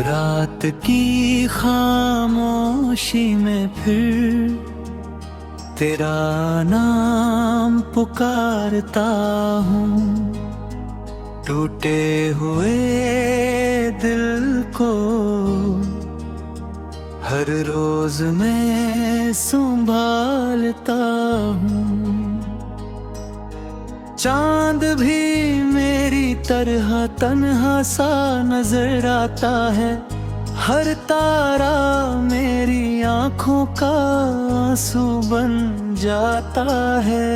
रात की खामोशी में फिर तेरा नाम पुकारता हूँ। टूटे हुए दिल को हर रोज मैं संभालता हूँ। चांद भी मेरी तरह तन्हा सा नजर आता है। हर तारा मेरी आंखों का आंसू बन जाता है।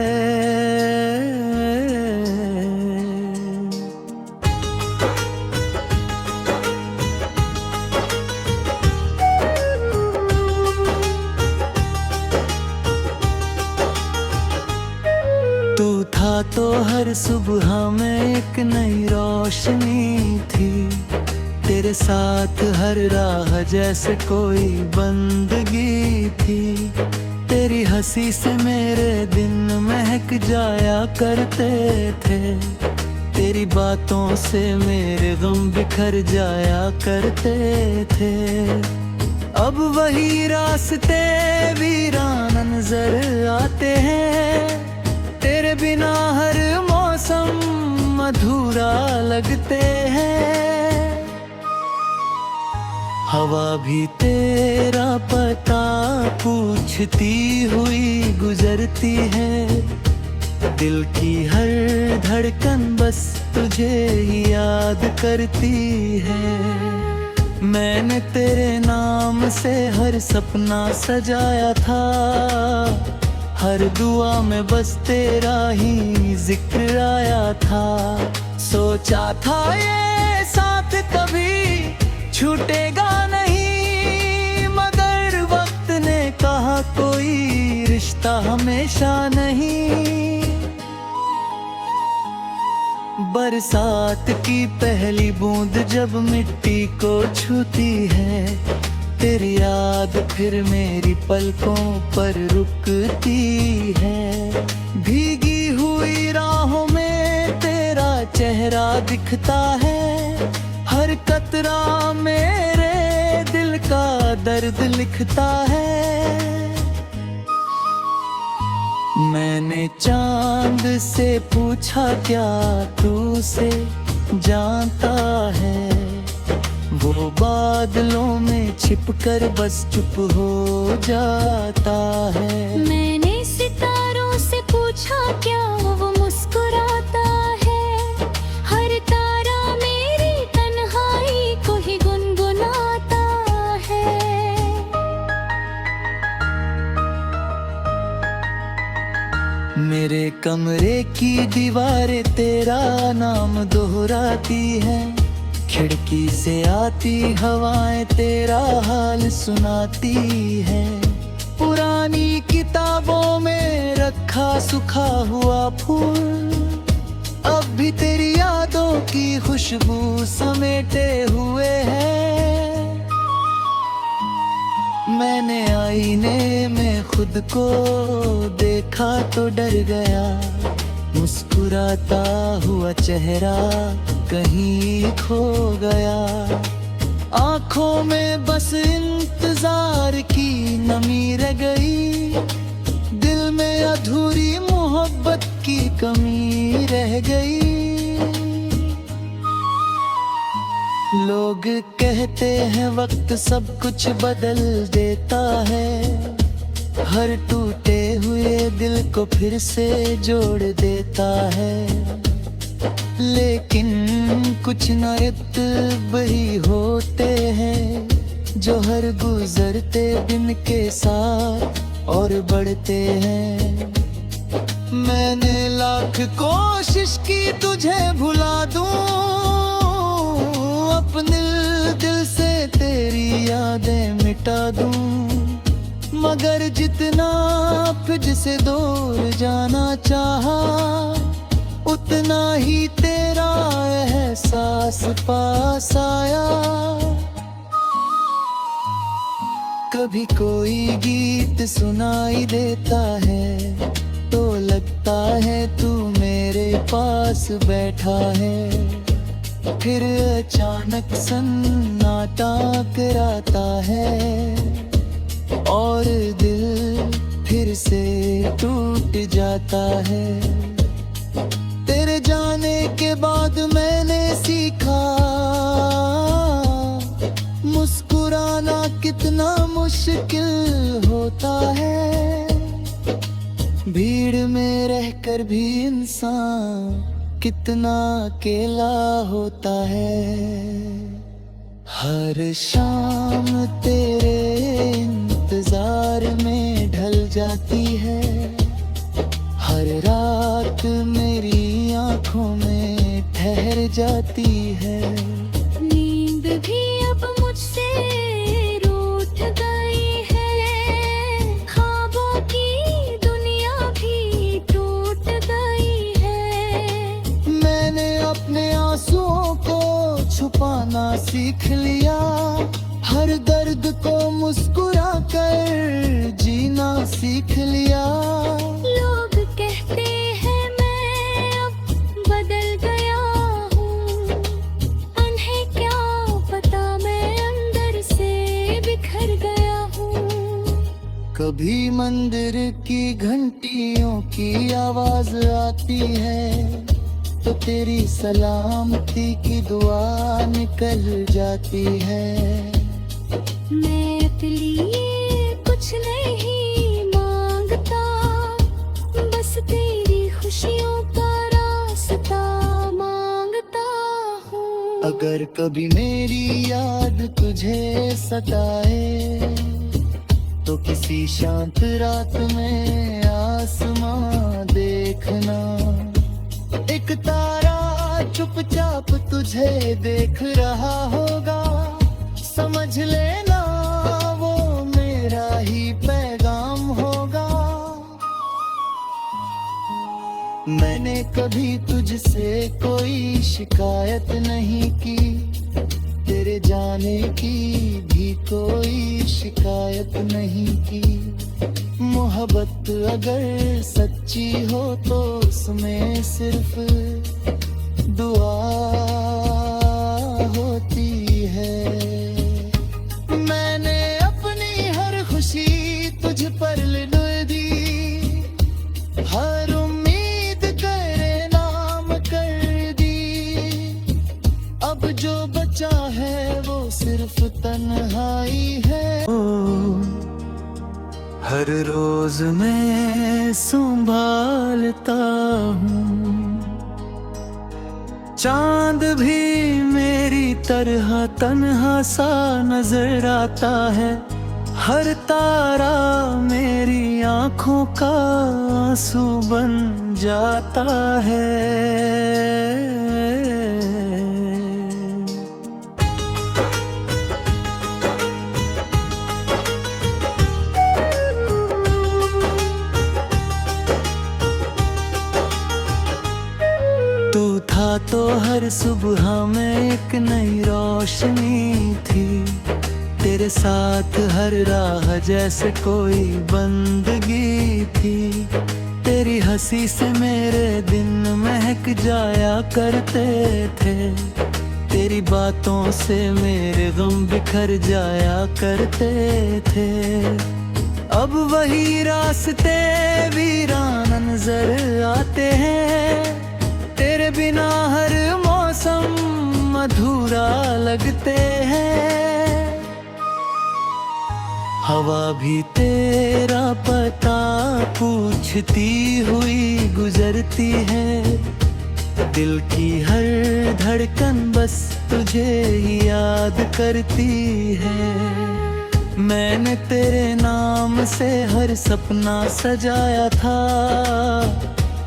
तू था तो हर सुबह में एक नई रोशनी थी। तेरे साथ हर राह जैसे कोई बंदगी थी। तेरी हंसी से मेरे दिन महक जाया करते थे। तेरी बातों से मेरे गम बिखर जाया करते थे। अब वही रास्ते वीरान नजर आते हैं। तेरे बिना हर मौसम अधूरा लगते हैं। हवा भी तेरा पता पूछती हुई गुजरती है। दिल की हर धड़कन बस तुझे ही याद करती है। मैंने तेरे नाम से हर सपना सजाया था। हर दुआ में बस तेरा ही जिक्र आया था। सोचा था ये साथ कभी छूटेगा नहीं, मगर वक्त ने कहा कोई रिश्ता हमेशा नहीं। बरसात की पहली बूंद जब मिट्टी को छूती है। तेरी याद फिर मेरी पलकों पर रुकती है। भीगी हुई राहों में तेरा चेहरा दिखता है। हर कतरा मेरे दिल का दर्द लिखता है। मैंने चांद से पूछा क्या तू उसे जानता है। वो बादलों में छिपकर बस चुप हो जाता है। मैंने सितारों से पूछा क्या वो मुस्कुराता है। हर तारा मेरी तन्हाई को ही गुनगुनाता है। मेरे कमरे की दीवारें तेरा नाम दोहराती हैं। खिड़की से आती हवाएं तेरा हाल सुनाती है। पुरानी किताबों में रखा सूखा हुआ फूल अब भी तेरी यादों की खुशबू समेटे हुए है। मैंने आईने में खुद को देखा तो डर गया। मुस्कुराता हुआ चेहरा कहीं खो गया। आंखों में बस इंतजार की नमी रह गई। दिल में अधूरी मोहब्बत की कमी रह गई। लोग कहते हैं वक्त सब कुछ बदल देता है। हर टूटे हुए दिल को फिर से जोड़ देता है। लेकिन कुछ न इतने ही होते हैं जो हर गुजरते दिन के साथ और बढ़ते हैं। मैंने लाख कोशिश की तुझे भुला दूं, अपने दिल से तेरी यादें मिटा दूं, मगर जितना तुझसे दूर जाना चाहा उतना ही तेरा एहसास पास आया। कभी कोई गीत सुनाई देता है तो लगता है तू मेरे पास बैठा है। फिर अचानक सन्नाटा कराता है और दिल फिर से टूट जाता है। तेरे जाने के बाद मैंने सीखा मुस्कुराना कितना मुश्किल होता है। भीड़ में रहकर भी इंसान कितना अकेला होता है। हर शाम तेरे इंतजार में ढल जाती है, हर रात मेरी आंखों में ठहर जाती है। नींद भी अब मुझसे रूठ गई है, ख्वाबों की दुनिया भी टूट गई है। मैंने अपने आंसुओं को छुपाना सीख लिया, हर दर्द को मुस्कुरा कर जीना सीख लिया। लोग कहते हैं मैं अब बदल गया हूँ, उन्हें क्या पता मैं अंदर से बिखर गया हूँ। कभी मंदिर की घंटियों की आवाज आती है तो तेरी सलामती की दुआ निकल जाती है। मैं अपने लिए कुछ नहीं मांगता, बस तेरी खुशियों का रास्ता मांगता हूँ। अगर कभी मेरी याद तुझे सताए तो किसी शांत रात में आसमां देखना, एक तारा चुपचाप तुझे देख रहा होगा। समझ लेना वो मेरा ही पैगाम होगा। मैंने कभी तुझसे कोई शिकायत नहीं की, तेरे जाने की भी कोई शिकायत नहीं की। मोहब्बत अगर सच्ची हो तो उसमें सिर्फ दुआ होती है। मैंने अपनी हर खुशी तुझ पर लुढ़ दी, हर उम्मीद तेरे नाम कर दी। अब जो बचा है वो सिर्फ तन्हाई है। हर रोज मैं संभालता हूँ, चांद भी मेरी तरह तन्हा सा नजर आता है। हर तारा मेरी आंखों का आंसू बन जाता है। तू था तो हर सुबह में एक नई रोशनी थी, तेरे साथ हर राह जैसे कोई बंदगी थी। तेरी हंसी से मेरे दिन महक जाया करते थे, तेरी बातों से मेरे गम बिखर जाया करते थे। अब वही रास्ते वीरान नजर आते हैं, तेरे बिना हर मौसम अधूरा लगते हैं। हवा भी तेरा पता पूछती हुई गुजरती है, दिल की हर धड़कन बस तुझे ही याद करती है। मैंने तेरे नाम से हर सपना सजाया था,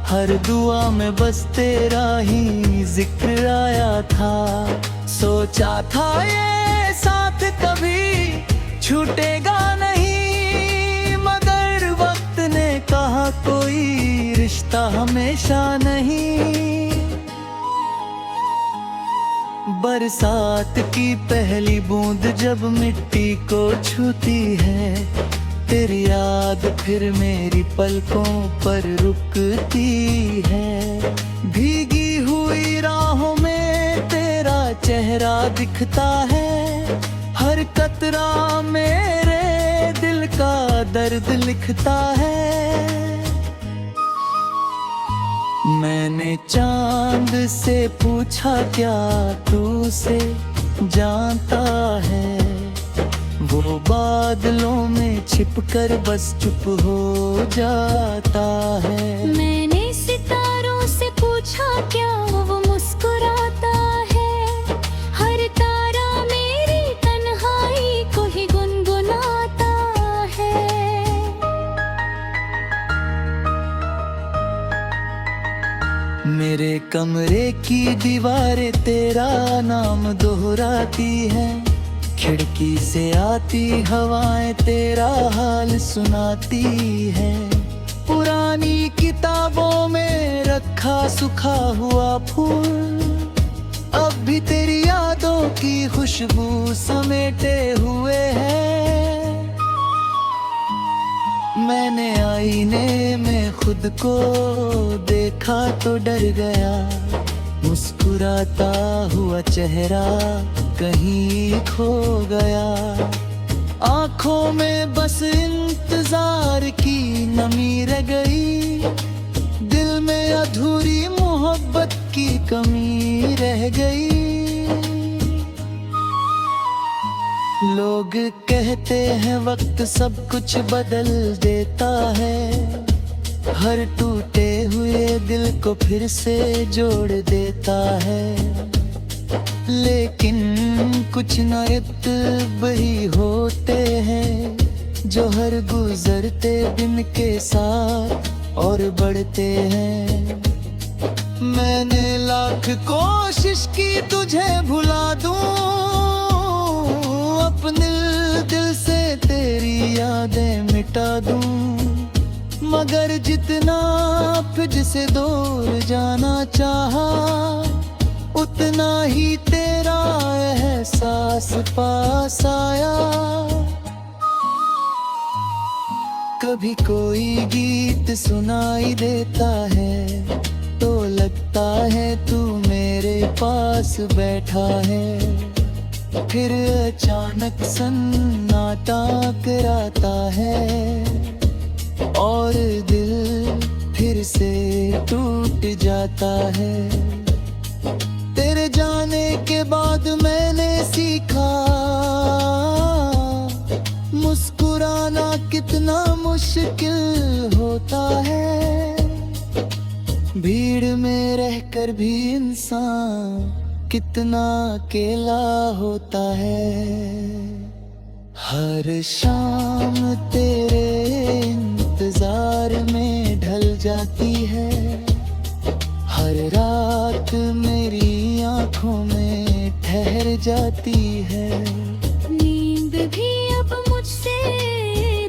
हर दुआ में बस तेरा ही जिक्र आया था। सोचा था ये साथ कभी छूटेगा नहीं, मगर वक्त ने कहा कोई रिश्ता हमेशा नहीं। बरसात की पहली बूंद जब मिट्टी को छूती है, तेरी याद फिर मेरी पलकों पर रुकती है। भीगी हुई राहों में तेरा लिखता है, हर कतरा मेरे दिल का दर्द लिखता है। मैंने चांद से पूछा क्या तू उसे जानता है, वो बादलों में छिपकर बस चुप हो जाता है। मैंने सितारों से पूछा क्या वो मुस्कुराता है, हर तारा मेरी तन्हाई को ही गुनगुनाता है। मेरे कमरे की दीवारें तेरा नाम दोहराती हैं, खिड़की से आती हवाएं तेरा हाल सुनाती है। पुरानी किताबों में रखा सूखा हुआ फूल अब भी तेरी यादों की खुशबू समेटे हुए है। मैंने आईने में खुद को देखा तो डर गया, मुस्कुराता हुआ चेहरा कहीं खो गया। आंखों में बस इंतजार की नमी रह गई, दिल में अधूरी मोहब्बत की कमी रह गई। लोग कहते हैं वक्त सब कुछ बदल देता है, हर टूटे हुए दिल को फिर से जोड़ देता है। लेकिन कुछ नायब ही होते हैं जो हर गुजरते दिन के साथ और बढ़ते हैं। मैंने लाख कोशिश की तुझे भुला दूं, अपने दिल से तेरी यादें मिटा दूं, मगर जितना तुझसे दूर जाना चाहा उतना ही तेरा एहसास पास आया। कभी कोई गीत सुनाई देता है तो लगता है तू मेरे पास बैठा है, फिर अचानक सन्नाटा कराता है और दिल फिर से टूट जाता है। तेरे जाने के बाद मैंने सीखा मुस्कुराना कितना मुश्किल होता है, भीड़ में रहकर भी इंसान कितना अकेला होता है। हर शाम तेरे इंतजार में ढल जाती है, हर रात मेरी आंखों में ठहर जाती है। नींद भी अब मुझसे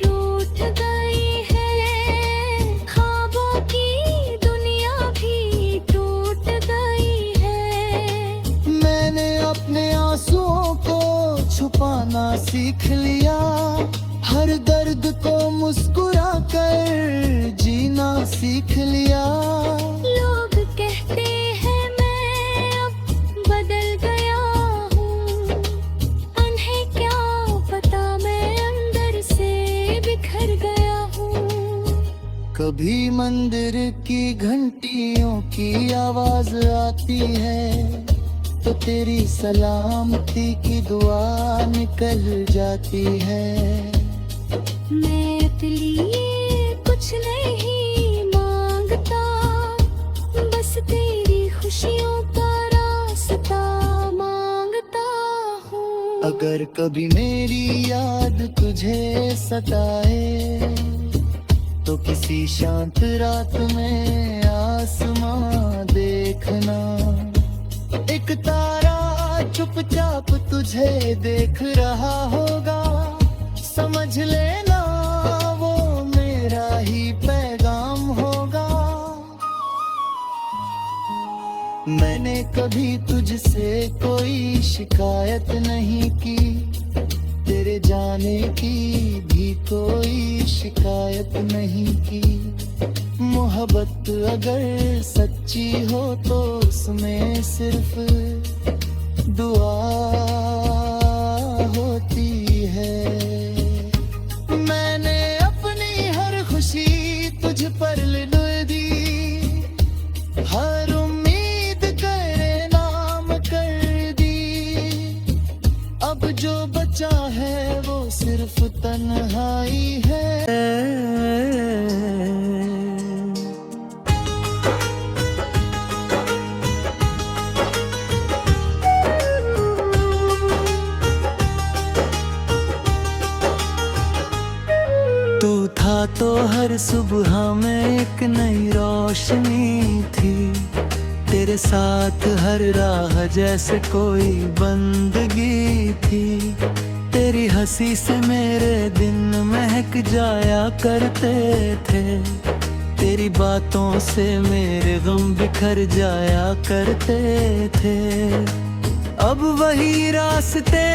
रूठ गई है, ख्वाबों की दुनिया भी टूट गई है। मैंने अपने आंसुओं को छुपाना सीख लिया, हर दर्द को मुस्कुरा कर जीना सीख लिया। लोग कहते हैं मैं अब बदल गया हूँ, उन्हें क्या पता मैं अंदर से बिखर गया हूँ। कभी मंदिर की घंटियों की आवाज आती है तो तेरी सलामती की दुआ निकल जाती है। मैं अपने लिए कुछ नहीं मांगता, बस तेरी खुशियों का रास्ता मांगता हूँ। अगर कभी मेरी याद तुझे सताए तो किसी शांत रात में आसमां देखना, एक तारा चुपचाप तुझे देख रहा होगा, समझ लेना वो मेरा ही पैगाम होगा। मैंने कभी तुझसे कोई शिकायत नहीं की, तेरे जाने की भी कोई शिकायत नहीं की। मोहब्बत अगर सच्ची हो तो उसमें सिर्फ दुआ होती है। मैंने अपनी हर खुशी तुझ पर लिखा दी, हर उम्मीद तेरे नाम कर दी। अब जो बचा है वो सिर्फ तन्हाई है। तू था तो हर सुबह में एक नई रोशनी थी, तेरे साथ हर राह जैसे कोई बंदगी थी। तेरी हंसी से मेरे दिन महक जाया करते थे, तेरी बातों से मेरे गम बिखर जाया करते थे। अब वही रास्ते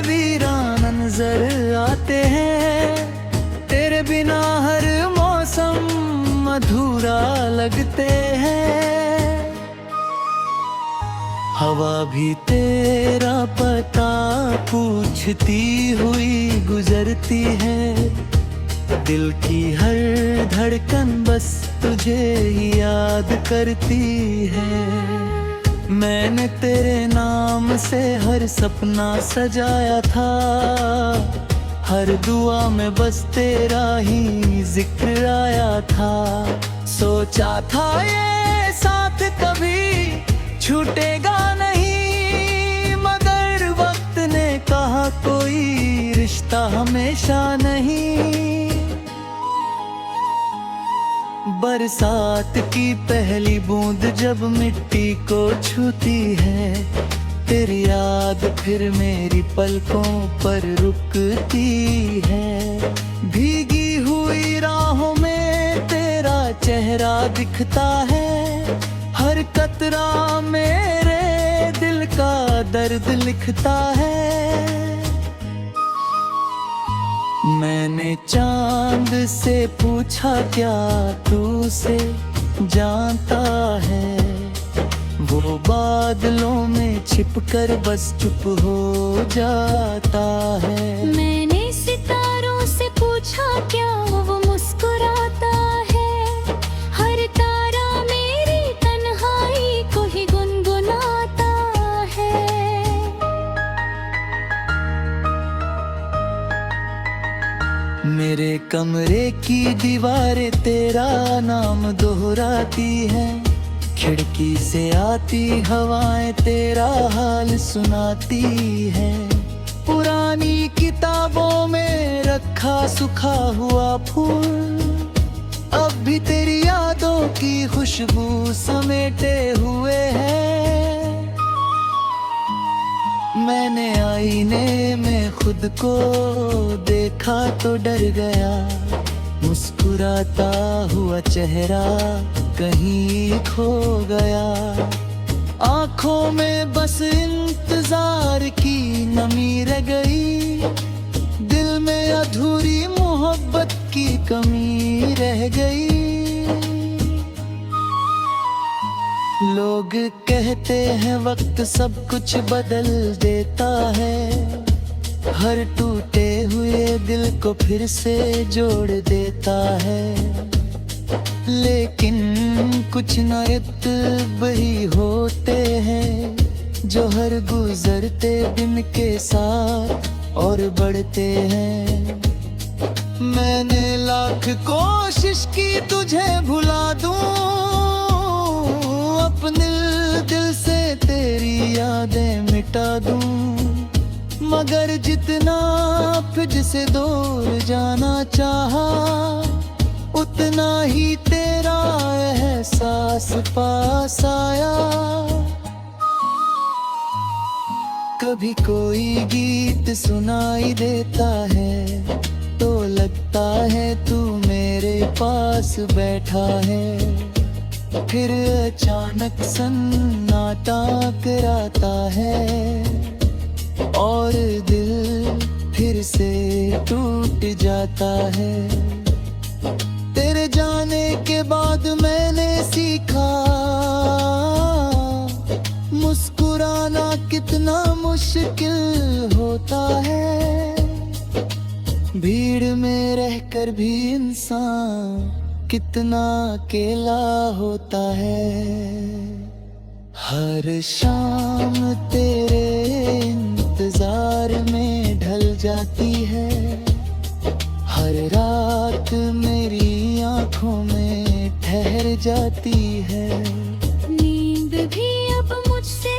वीरान नजर आते हैं, तेरे बिना हर मौसम अधूरा लगते हैं। हवा भी तेरा पता पूछती हुई गुजरती है, दिल की हर धड़कन बस तुझे ही याद करती है। मैंने तेरे नाम से हर सपना सजाया था, हर दुआ में बस तेरा ही जिक्र आया था। सोचा था ये साथ कभी छूटेगा नहीं, मगर वक्त ने कहा कोई रिश्ता हमेशा नहीं। बरसात की पहली बूंद जब मिट्टी को छूती है, तेरी याद फिर मेरी पलकों पर रुकती है। भीगी हुई राहों में तेरा चेहरा दिखता है, हर कतरा मेरे दिल का दर्द लिखता है। मैंने चांद से पूछा क्या तू उसे जानता है, वो बादलों में छिपकर बस चुप हो जाता है। मैंने सितारों से पूछा क्या वो मुस्कुराता है, हर तारा मेरी तन्हाई को ही गुनगुनाता है। मेरे कमरे की दीवारें तेरा नाम दोहराती हैं, खिड़की से आती हवाएं तेरा हाल सुनाती है। पुरानी किताबों में रखा सूखा हुआ फूल अब भी तेरी यादों की खुशबू समेटे हुए है। मैंने आईने में खुद को देखा तो डर गया, मुस्कुराता हुआ चेहरा कहीं खो गया। आंखों में बस इंतजार की नमी रह गई, दिल में अधूरी मोहब्बत की कमी रह गई। लोग कहते हैं वक्त सब कुछ बदल देता है, हर टूटे हुए दिल को फिर से जोड़ देता है। लेकिन कुछ न इत्ब ही होते हैं, जो हर गुजरते दिन के साथ और बढ़ते हैं। मैंने लाख कोशिश की तुझे भुला दूं, अपने दिल से तेरी यादें मिटा दूं, मगर जितना फिर से दूर जाना चाहा, उतना ही तेरा एहसास पास आया। कभी कोई गीत सुनाई देता है तो लगता है तू मेरे पास बैठा है, फिर अचानक सन्नाटा कराता है और दिल फिर से टूट जाता है। तेरे जाने के बाद मैंने सीखा मुस्कुराना कितना मुश्किल होता है। भीड़ में रहकर भी इंसान कितना अकेला होता है। हर शाम तेरे इंतजार में ढल जाती है। हर रात मेरी आंखों में ठहर जाती है। नींद भी अब मुझसे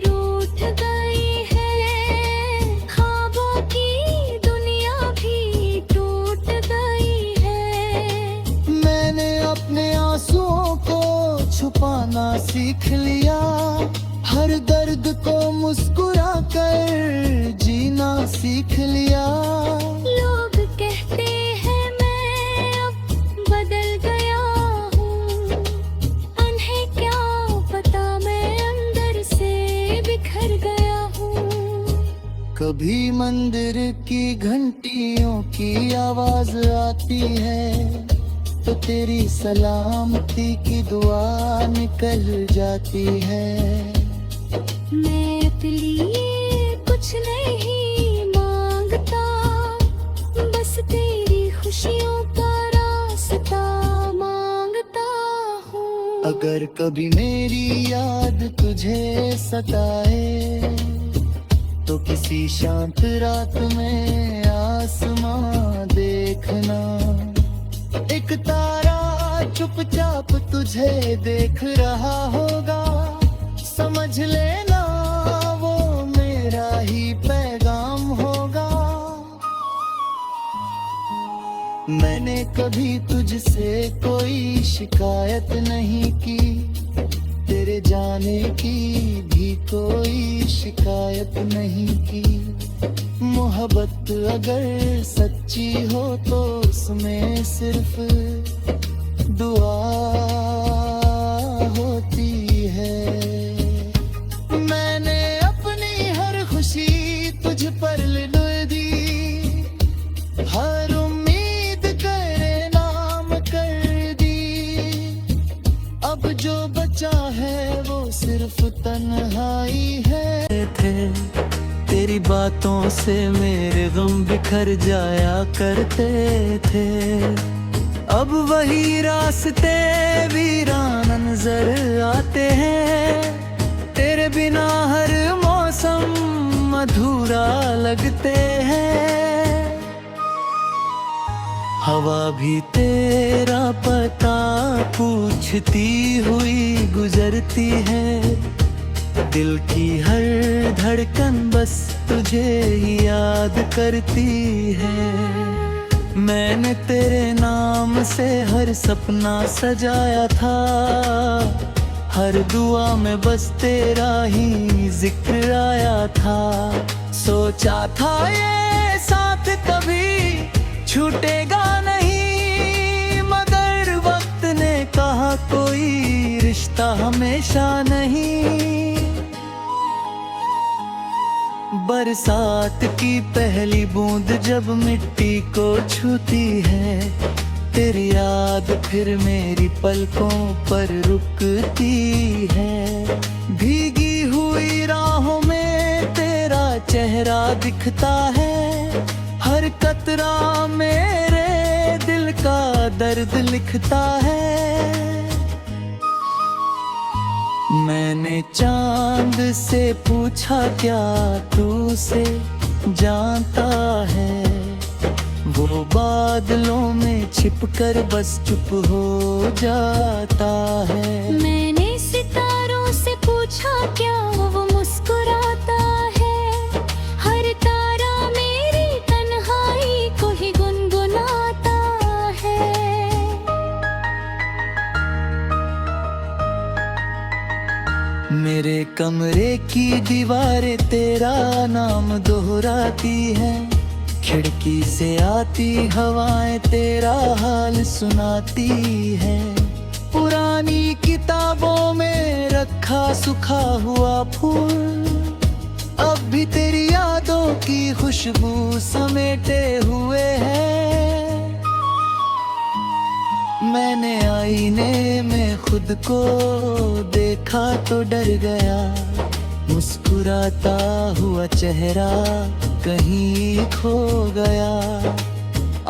रूठ गई है। ख्वाबों की दुनिया भी टूट गई है। मैंने अपने आंसुओं को छुपाना सीख लिया। हर दर्द को मुस्कुरा कर जीना सीख लिया। लोग कहते हैं मैं अब बदल गया हूँ। उन्हें क्या पता मैं अंदर से बिखर गया हूँ। कभी मंदिर की घंटियों की आवाज आती है तो तेरी सलामती की दुआ निकल जाती है। मैं अपने लिए कुछ नहीं मांगता, बस तेरी खुशियों का रास्ता मांगता हूँ। अगर कभी मेरी याद तुझे सताए तो किसी शांत रात में आसमां देखना। एक तारा चुपचाप तुझे देख रहा होगा। समझ लेना वो मेरा ही पैगाम होगा। मैंने कभी तुझसे कोई शिकायत नहीं की। तेरे जाने की भी कोई शिकायत नहीं की। मोहब्बत अगर सच्ची हो तो उसमें सिर्फ दुआ होती है। मैंने अपनी हर खुशी तुझ पर लुढ़ दी। हर उम्मीद तेरे नाम कर दी। अब जो बचा है वो सिर्फ तन्हाई है। तेरी बातों से मेरे गम बिखर जाया करते थे। अब वही रास्ते वीरान नजर आते हैं। तेरे बिना हर मौसम अधूरा लगते हैं। हवा भी तेरा पता पूछती हुई गुजरती है। दिल की हर धड़कन बस तुझे ही याद करती है। मैंने तेरे नाम से हर सपना सजाया था। हर दुआ में बस तेरा ही जिक्र आया था। सोचा था ये साथ कभी छूटेगा नहीं, मगर वक्त ने कहा कोई रिश्ता हमेशा नहीं। बरसात की पहली बूंद जब मिट्टी को छूती है, तेरी याद फिर मेरी पलकों पर रुकती है। भीगी हुई राहों में तेरा चेहरा दिखता है। हर कतरा मेरे दिल का दर्द लिखता है। मैंने चांद से पूछा क्या तू उसे जानता है। वो बादलों में छिपकर बस चुप हो जाता है। मैंने सितारों से पूछा क्या वो मुस्कुराता है। हर तारा मेरी तन्हाई को ही गुनगुनाता है। मेरे कमरे की दीवारें तेरा नाम दोहराती हैं। खिड़की से आती हवाएं तेरा हाल सुनाती है। पुरानी किताबों में रखा सूखा हुआ फूल अब भी तेरी यादों की खुशबू समेटे हुए है। मैंने आईने में खुद को देखा तो डर गया। मुस्कुराता हुआ चेहरा कहीं खो गया,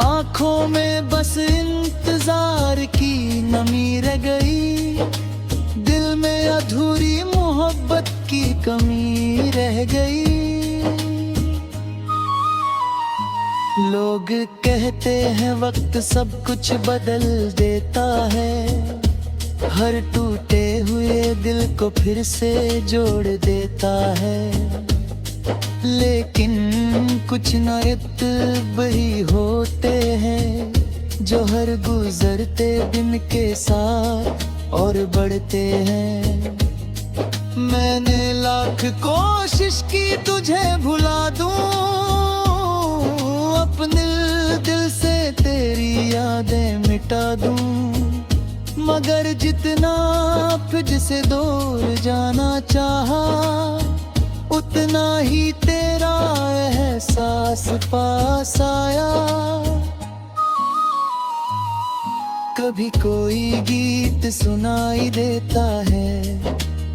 आंखों में बस इंतजार की नमी रह गई, दिल में अधूरी मोहब्बत की कमी रह गई। लोग कहते हैं वक्त सब कुछ बदल देता है, हर टूटे हुए दिल को फिर से जोड़ देता है, लेकिन कुछ न इत्ब ही होते हैं जो हर गुजरते दिन के साथ और बढ़ते हैं। मैंने लाख कोशिश की तुझे भुला दूं, अपने दिल से तेरी यादें मिटा दूं, मगर जितना तुझसे दूर जाना चाहा, उतना ही तेरा एहसास पास आया। कभी कोई गीत सुनाई देता है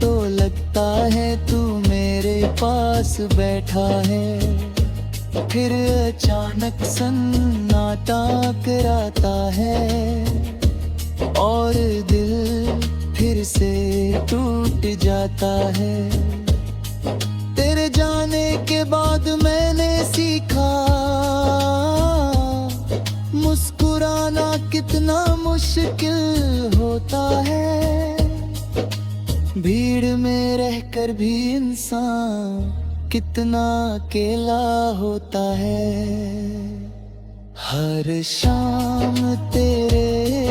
तो लगता है तू मेरे पास बैठा है, फिर अचानक सन्नाटा कराता है और दिल फिर से टूट जाता है। तेरे जाने के बाद मैंने सीखा मुस्कुराना कितना मुश्किल होता है, भीड़ में रहकर भी इंसान कितना अकेला होता है। हर शाम तेरे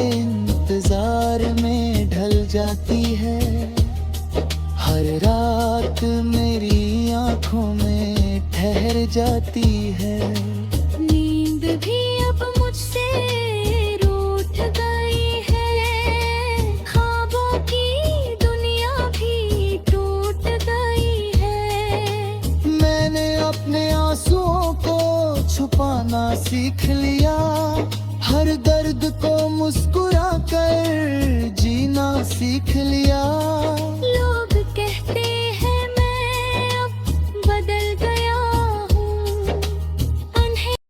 इंतजार में ढल जाती है, हर रात मेरी आंखों में ठहर जाती है। नींद भी अब मुझसे रूठ गई है, ख्वाबों की दुनिया भी टूट गई है। मैंने अपने आंसुओं को छुपाना सीख लिया, हर दर्द को मुस्कुरा कर